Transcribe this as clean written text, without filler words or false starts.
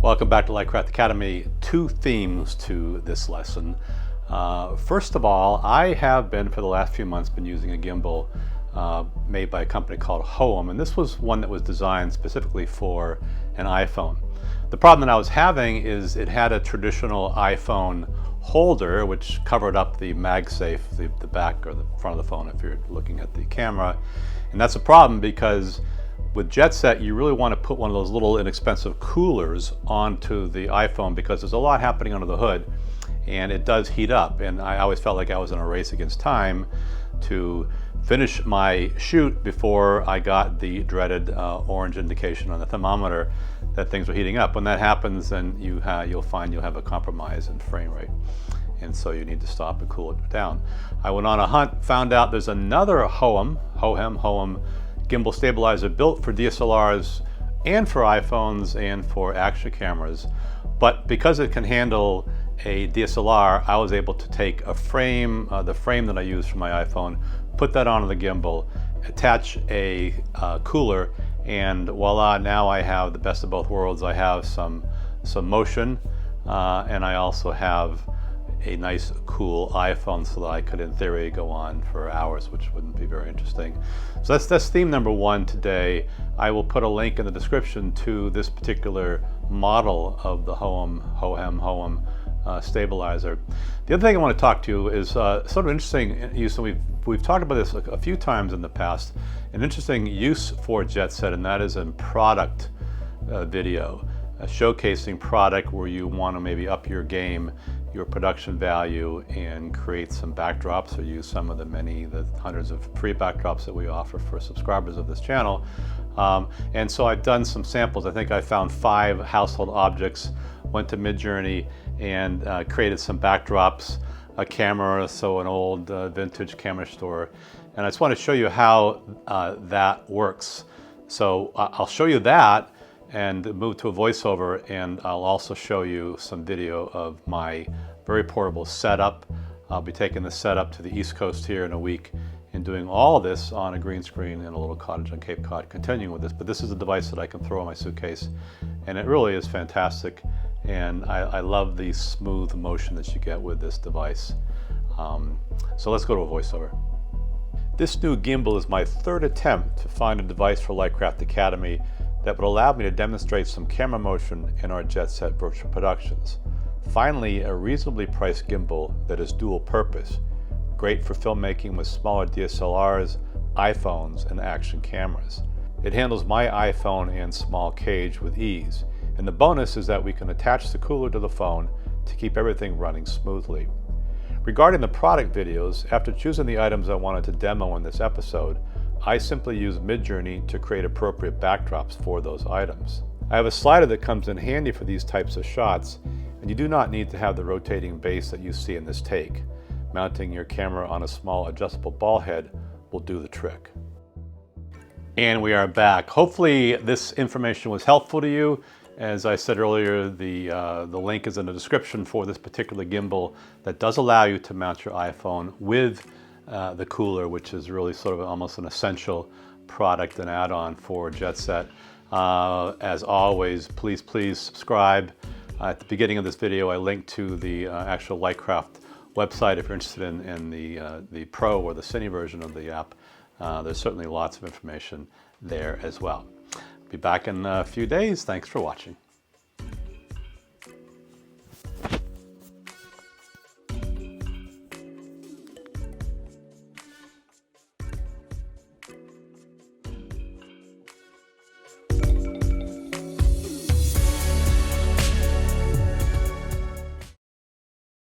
Welcome back to Lightcraft Academy. Two themes to this lesson. First of all, I have been for the last few months been using a gimbal made by a company called Hohem, and this was one that was designed specifically for an iPhone. The problem that I was having is it had a traditional iPhone holder which covered up the MagSafe, the back or the front of the phone if you're looking at the camera, and that's a problem because with Jetset, you really want to put one of those little inexpensive coolers onto the iPhone because there's a lot happening under the hood and it does heat up. And I always felt like I was in a race against time to finish my shoot before I got the dreaded orange indication on the thermometer that things were heating up. When that happens, then you'll find you'll have a compromise in frame rate. And so you need to stop and cool it down. I went on a hunt, found out there's another Hohem gimbal stabilizer built for DSLRs and for iPhones and for action cameras. But because it can handle a DSLR, I was able to take a frame, the frame that I use for my iPhone, put that onto the gimbal, attach a cooler, and voila, now I have the best of both worlds. I have some motion, and I also have a nice cool iPhone so that I could in theory go on for hours, which wouldn't be very interesting. So that's theme number one today. I will put a link in the description to this particular model of the Hohem stabilizer. The other thing I want to talk to you is sort of interesting use, and we've talked about this a few times in the past, an interesting use for Jetset, and that is in product video. Showcasing product where you want to maybe up your game, your production value, and create some backdrops or use some of the hundreds of free backdrops that we offer for subscribers of this channel. And so I've done some samples. I think I found 5 household objects, went to Midjourney and created some backdrops, a camera, so an old vintage camera store. And I just want to show you how that works. So I'll show you that and move to a voiceover, and I'll also show you some video of my very portable setup. I'll be taking the setup to the East Coast here in a week and doing all this on a green screen in a little cottage on Cape Cod, continuing with this. But this is a device that I can throw in my suitcase, and it really is fantastic. And I love the smooth motion that you get with this device. So let's go to a voiceover. This new gimbal is my 3rd attempt to find a device for Lightcraft Academy that would allow me to demonstrate some camera motion in our Jetset virtual productions. Finally, a reasonably priced gimbal that is dual purpose, great for filmmaking with smaller DSLRs, iPhones, and action cameras. It handles my iPhone and small cage with ease, and the bonus is that we can attach the cooler to the phone to keep everything running smoothly. Regarding the product videos, after choosing the items I wanted to demo in this episode, I simply use Midjourney to create appropriate backdrops for those items. I have a slider that comes in handy for these types of shots, and you do not need to have the rotating base that you see in this take. Mounting your camera on a small adjustable ball head will do the trick. And we are back. Hopefully this information was helpful to you. As I said earlier, the link is in the description for this particular gimbal that does allow you to mount your iPhone with the cooler, which is really sort of almost an essential product and add-on for Jetset. As always, please subscribe. At the beginning of this video, I linked to the actual Lightcraft website if you're interested in the Pro or the Cine version of the app. There's certainly lots of information there as well. Be back in a few days. Thanks for watching.